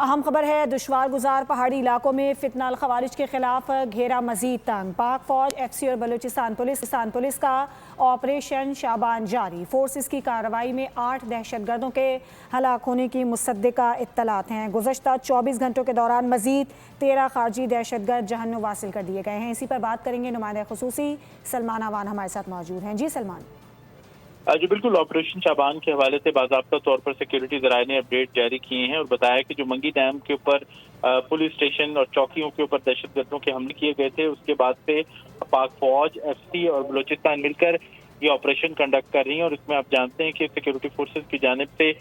अहम खबर है, दुश्वार गुजार पहाड़ी इलाकों में फितना अल खवारिज के खिलाफ घेरा मजीद तंग। पाक फौज, एफसी और बलूचिस्तान पुलिस का ऑपरेशन शाबान जारी। फोर्सेस की कार्रवाई में 8 दहशतगर्दों के हलाक होने की मुसद्दिका इत्तलात हैं। गुज़श्ता 24 घंटों के दौरान मजीद 13 खारजी दहशतगर्द जहन्नुम वासिल कर दिए गए हैं। इसी पर बात करेंगे, नुमाइंदा खुसूसी सलमान अवान हमारे साथ मौजूद हैं। जी सलमान। जी बिल्कुल, ऑपरेशन शाबान के हवाले से बाज़ाब्ता तौर पर सिक्योरिटी ज़राए ने अपडेट जारी किए हैं और बताया कि जो मंगी डैम के ऊपर पुलिस स्टेशन और चौकियों के ऊपर दहशतगर्दों के हमले किए गए थे, उसके बाद से पाक फौज, एफसी और बलूचिस्तान मिलकर ये ऑपरेशन कंडक्ट कर रही हैं। और इसमें आप जानते हैं कि सिक्योरिटी फोर्सेज की जानिब से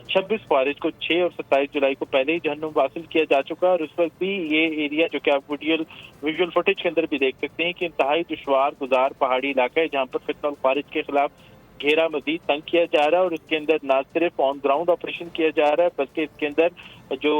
26 फ़रवरी को 6 और 27 जुलाई को पहले ही जहन्नुम वासिल किया जा चुका है। और उस वक्त भी ये एरिया, जो कि आप विजुअल फुटेज के अंदर भी देख सकते हैं, कि इंतहाई दुश्वार गुजार पहाड़ी इलाका है, जहाँ पर फितना खारिज के खिलाफ घेरा मजीद तंग किया जा रहा है। और इसके अंदर न सिर्फ ऑन ग्राउंड ऑपरेशन किया जा रहा है, बल्कि इसके अंदर जो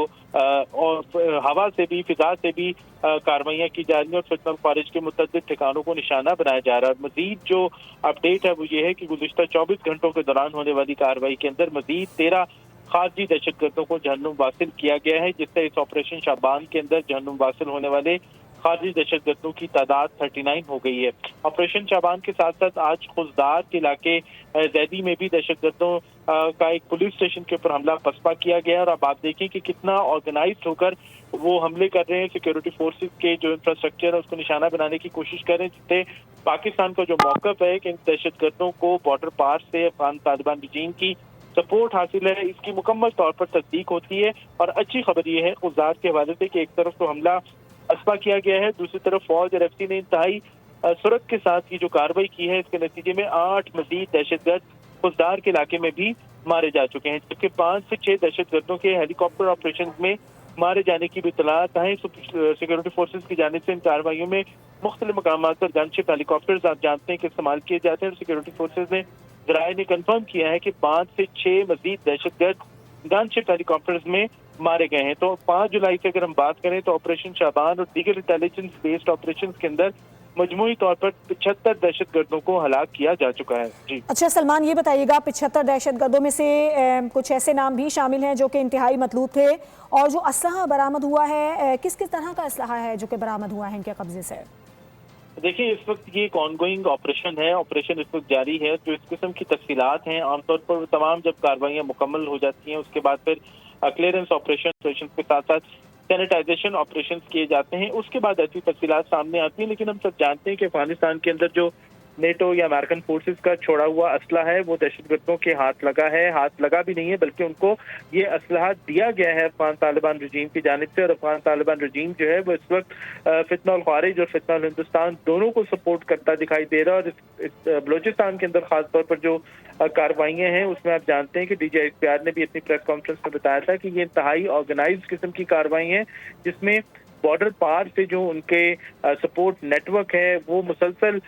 और हवा से भी, फिजा से भी कार्रवाइयाँ की जा रही हैं और फितना खारिज के मुतअद्दिद ठिकानों को निशाना बनाया जा रहा है। और मजीद जो अपडेट है वो ये है कि गुज़श्ता 24 घंटों के दौरान होने वाली कार्रवाई के अंदर मजीद 13 खारजी दहशतगर्दों को जहन्नुम वासिल किया गया है, जिससे इस ऑपरेशन शाबान के अंदर जहन्नुम वासिल होने वाले खारजी दहशतगर्दों की तादाद 39 हो गई है। ऑपरेशन शाबान के साथ साथ आज खुजदार के इलाके जैदी में भी दहशतगर्दों का एक पुलिस स्टेशन के ऊपर हमला पसपा किया गया। और अब आप देखें कि कितना ऑर्गेनाइज्ड होकर वो हमले कर रहे हैं। सिक्योरिटी फोर्सेज के जो इंफ्रास्ट्रक्चर है उसको निशाना बनाने की कोशिश कर रहे हैं, जिससे पाकिस्तान का जो मौक़िफ़ है कि इन दहशतगर्दों को बॉर्डर पार से अफगान तालिबान रजीम की सपोर्ट हासिल है, इसकी मुकम्मल तौर पर तस्दीक होती है। और अच्छी खबर ये है खुजदार के हवाले से कि एक तरफ तो हमला पसपा किया गया है, दूसरी तरफ फौज और एफसी ने इंतहाई सुरत के साथ ये जो कार्रवाई की है, इसके नतीजे में 8 मजीद दहशतगर्द खुजदार के इलाके में भी मारे जा चुके हैं, जबकि 5 से 6 दहशतगर्दों के हेलीकॉप्टर ऑपरेशन में मारे जाने की भी इत्तलात हैं। सिक्योरिटी फोर्सेज की जानिब से इन कार्रवाइयों में मुख्तलिफ मकामात पर गनशिप हेलीकॉप्टर्स आप जानते हैं कि इस्तेमाल किए जाते हैं। और सिक्योरिटी फोर्सेज ने ज़राए ने कन्फर्म किया है कि 5 से 6 मजीद दहशतगर्द गनशिप हेलीकॉप्टर्स में मारे गए हैं। तो 5 जुलाई से अगर हम बात करें तो ऑपरेशन शाबान और दीगर इंटेलिजेंस बेस्ड ऑपरेशन के अंदर मजमूई तौर पर 75 दहशतगर्दों को हलाक किया जा चुका है। जी अच्छा सलमान, ये बताइएगा, 75 दहशतगर्दों में से कुछ ऐसे नाम भी शामिल हैं जो कि इंतहाई मतलूब थे, और जो असलहा बरामद हुआ है, किस किस तरह का असलहा है जो कि बरामद हुआ है इनके कब्जे से? देखिए, इस वक्त ये एक ऑनगोइंग ऑपरेशन है, ऑपरेशन इस वक्त जारी है। जो इस किस्म की तफसीलात हैं, आमतौर पर तमाम जब कार्रवाइयाँ मुकम्मल हो जाती हैं उसके बाद फिर क्लियरेंस ऑपरेशन के साथ साथ सैनिटाइजेशन ऑपरेशन किए जाते हैं, उसके बाद ऐसी तफसीलात सामने आती हैं। लेकिन हम सब जानते हैं कि अफगानिस्तान के अंदर जो नेटो या अमेरिकन फोर्सेस का छोड़ा हुआ असला है वो दहशतगर्दों के हाथ लगा है, हाथ लगा भी नहीं है बल्कि उनको ये असलहा दिया गया है अफगान तालिबान रजीम की जानिब से। और अफगान तालिबान रजीम जो है वो इस वक्त फितना अल खारिज और फितना अल हिंदुस्तान दोनों को सपोर्ट करता दिखाई दे रहा है। और इस बलूचिस्तान के अंदर खास तौर पर जो कार्रवाइयाँ हैं उसमें आप जानते हैं कि DGISPR ने भी अपनी प्रेस कॉन्फ्रेंस में बताया था कि ये इंतहाई ऑर्गेनाइज किस्म की कार्रवाई हैं, जिसमें बॉर्डर पार से जो उनके सपोर्ट नेटवर्क है वो मुसलसल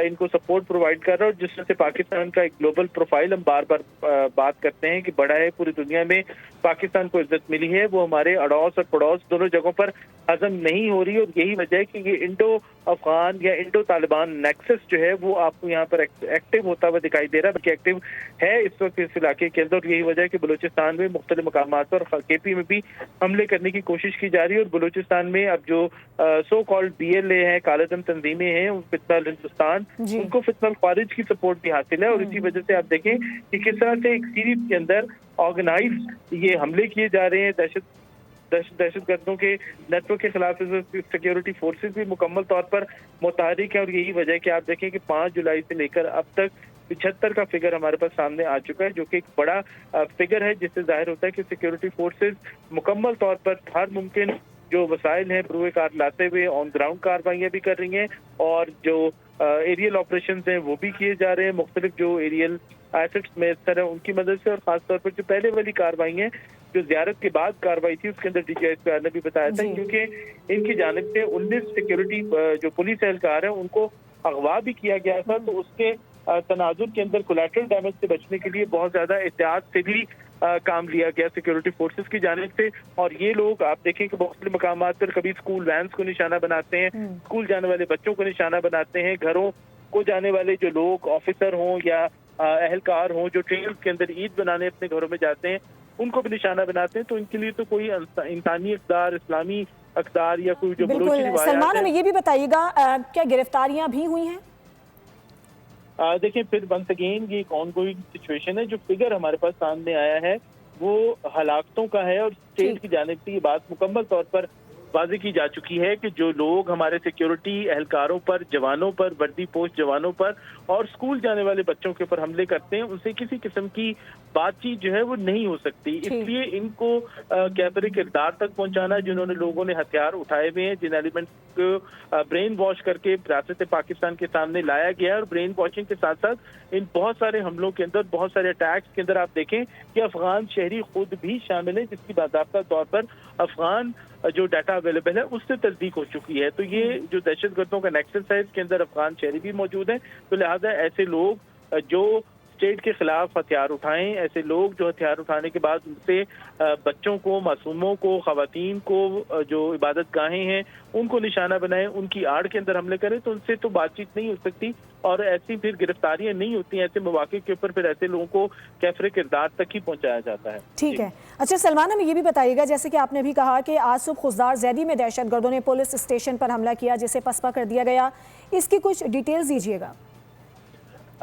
इनको सपोर्ट प्रोवाइड कर रहा है। और जिस तरह से पाकिस्तान का एक ग्लोबल प्रोफाइल हम बार बार बात करते हैं कि बड़ा है, पूरी दुनिया में पाकिस्तान को इज्जत मिली है, वो हमारे अड़ोस और पड़ोस दोनों जगहों पर हजम नहीं हो रही। और यही वजह है कि ये इंडो अफगान या इंडो तालिबान नेक्सस जो है वो आपको यहाँ पर एक्टिव होता हुआ दिखाई दे रहा है, बल्कि एक्टिव है इस वक्त इस इलाके के अंदर। यही वजह है कि बलूचिस्तान में मुख्तलिफ मकामात पर KP में भी हमले करने की कोशिश की जा रही है। और बलूचिस्तान में अब जो सो कॉल्ड BLA है, कालेदम तंजीमें हैं, फितना अल हिंदुस्तान, उनको फितना अल खारिज की सपोर्ट भी हासिल है। और इसी वजह से आप देखें कि किस तरह से एक सीरीज के अंदर ऑर्गेनाइज ये हमले किए जा रहे हैं दहशतगर्दों के नेटवर्क के खिलाफ। सिक्योरिटी फोर्सेज भी मुकम्मल तौर पर मुतहरिक है। और यही वजह है कि आप देखें कि 5 जुलाई से लेकर अब तक 75 का फिगर हमारे पास सामने आ चुका है, जो कि एक बड़ा फिगर है, जिससे जाहिर होता है कि सिक्योरिटी फोर्सेज मुकम्मल तौर पर हर मुमकिन जो वसाइल हैं बरूए कार लाते हुए ऑन ग्राउंड कार्रवाइयाँ भी कर रही हैं। और जो एरियल ऑपरेशन हैं वो भी किए जा रहे हैं, मुख्तलिफ जो एरियल एसेट्स में इस तरह उनकी मदद से। और खासतौर पर जो पहले वाली कार्रवाई है, जो ज़ियारत के बाद कार्रवाई थी, उसके अंदर DGISPR ने भी बताया था क्योंकि इनकी जानिब से 19 सिक्योरिटी जो पुलिस एहलकार है उनको अगवा भी किया गया था। तो उसके तनाजुर के अंदर कोलैटरल डैमेज से बचने के लिए बहुत ज्यादा एहतियात से भी काम लिया गया सिक्योरिटी फोर्सेस की जानिब से। और ये लोग आप देखें कि बहुत मकामात पर कभी स्कूल वैन्स को निशाना बनाते हैं, स्कूल जाने वाले बच्चों को निशाना बनाते हैं, घरों को जाने वाले जो लोग ऑफिसर हों या अहलकार हों जो ट्रेन के अंदर ईद बनाने अपने घरों में जाते हैं उनको भी निशाना बनाते हैं। तो इनके लिए तो कोई इंसानी अक़दार, इस्लामी अक़दार या कोई जो बलोची बिल्कुल रिवायात सलमान, है। हमें ये भी बताइएगा क्या गिरफ्तारियां भी हुई हैं? देखिए, फिर वंस अगेन ये एक ऑनगोइंग सिचुएशन है। जो फिगर हमारे पास सामने आया है वो हलाकतों का है, और स्टेट की जानिब से ये बात मुकम्मल तौर पर वाज़ेह की जा चुकी है कि जो लोग हमारे सिक्योरिटी एहलकारों पर, जवानों पर, वर्दी पोस्ट जवानों पर और स्कूल जाने वाले बच्चों के ऊपर हमले करते हैं, उनसे किसी किस्म की बातचीत जो है वो नहीं हो सकती। इसलिए इनको कैफरे किरदार तक पहुंचाना, जिन्होंने लोगों ने हथियार उठाए हुए हैं, जिन एलिमेंट्स को ब्रेन वॉश करके रियासत पाकिस्तान के सामने लाया गया है, और ब्रेन वॉशिंग के साथ साथ इन बहुत सारे हमलों के अंदर, बहुत सारे अटैक्स के अंदर आप देखें कि अफगान शहरी खुद भी शामिल है, जिसकी बाकायदा तौर पर अफगान जो डाटा अवेलेबल है उससे तस्दीक हो चुकी है। तो ये जो दहशतगर्दों का नेक्सस है, इसके अंदर अफगान शहरी भी मौजूद हैं। तो लिहाजा ऐसे लोग जो स्टेट के खिलाफ हथियार उठाएं, ऐसे लोग जो हथियार उठाने के बाद उनसे बच्चों को, मासूमों को, खवातीन को, जो इबादत गाहें हैं उनको निशाना बनाएं, उनकी आड़ के अंदर हमले करें, तो उनसे तो बातचीत नहीं हो सकती और ऐसी फिर गिरफ्तारियां नहीं होती। ऐसे मौके के ऊपर फिर ऐसे लोगों को कैफरे किरदार तक ही पहुंचाया जाता है। ठीक है। अच्छा सलमान, हमें ये भी बताइएगा, जैसे कि आपने भी कहा कि आज सुबह खुजदार ज़ैदी में दहशतगर्दों ने पुलिस स्टेशन पर हमला किया, जिसे पसपा कर दिया गया, इसकी कुछ डिटेल्स दीजिएगा।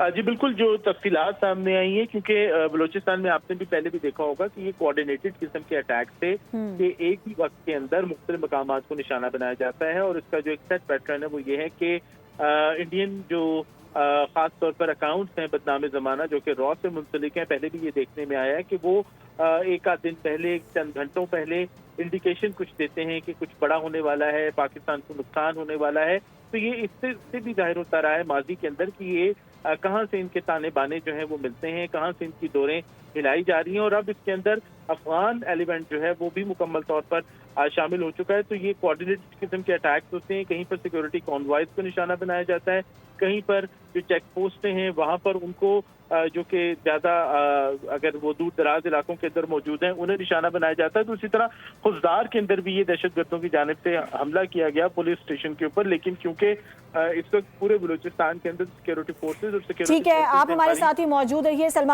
जी बिल्कुल, जो तफसीलात सामने आई हैं, क्योंकि बलूचिस्तान में आपने भी पहले भी देखा होगा कि ये कोऑर्डिनेटेड किस्म के अटैक थे कि एक ही वक्त के अंदर मुख्तलिफ मकामात को निशाना बनाया जाता है। और इसका जो एक सेट पैटर्न है वो ये है कि इंडियन जो खास तौर पर अकाउंट्स हैं बदनाम ज़माना, जो कि रॉ से मुंसलिक हैं, पहले भी ये देखने में आया है कि वो एक आध दिन पहले, चंद घंटों पहले इंडिकेशन कुछ देते हैं कि कुछ बड़ा होने वाला है, पाकिस्तान को नुकसान होने वाला है। तो ये इससे भी जाहिर होता रहा है माजी के अंदर कि ये कहाँ से इनके ताने बाने जो हैं वो मिलते हैं, कहाँ से इनकी दौरें हिलाई जा रही हैं। और अब इसके अंदर अफगान एलिमेंट जो है वो भी मुकम्मल तौर पर शामिल हो चुका है। तो ये कोऑर्डिनेटेड किस्म के अटैक्स होते हैं। कहीं पर सिक्योरिटी कॉन्वॉयज को निशाना बनाया जाता है, कहीं पर जो चेक पोस्टें हैं वहाँ पर उनको जो कि ज़्यादा अगर वो दूर दराज इलाकों के अंदर मौजूद हैं उन्हें निशाना बनाया जाता है। तो इसी तरह खुजदार के अंदर भी ये दहशतगर्दों की जानिब से हमला किया गया पुलिस स्टेशन के ऊपर, लेकिन क्योंकि इस वक्त पूरे बलूचिस्तान के अंदर सिक्योरिटी फोर्सेज और सिक्योरिटी, ठीक है, आप हमारे साथ ही मौजूद रहिए सलमान।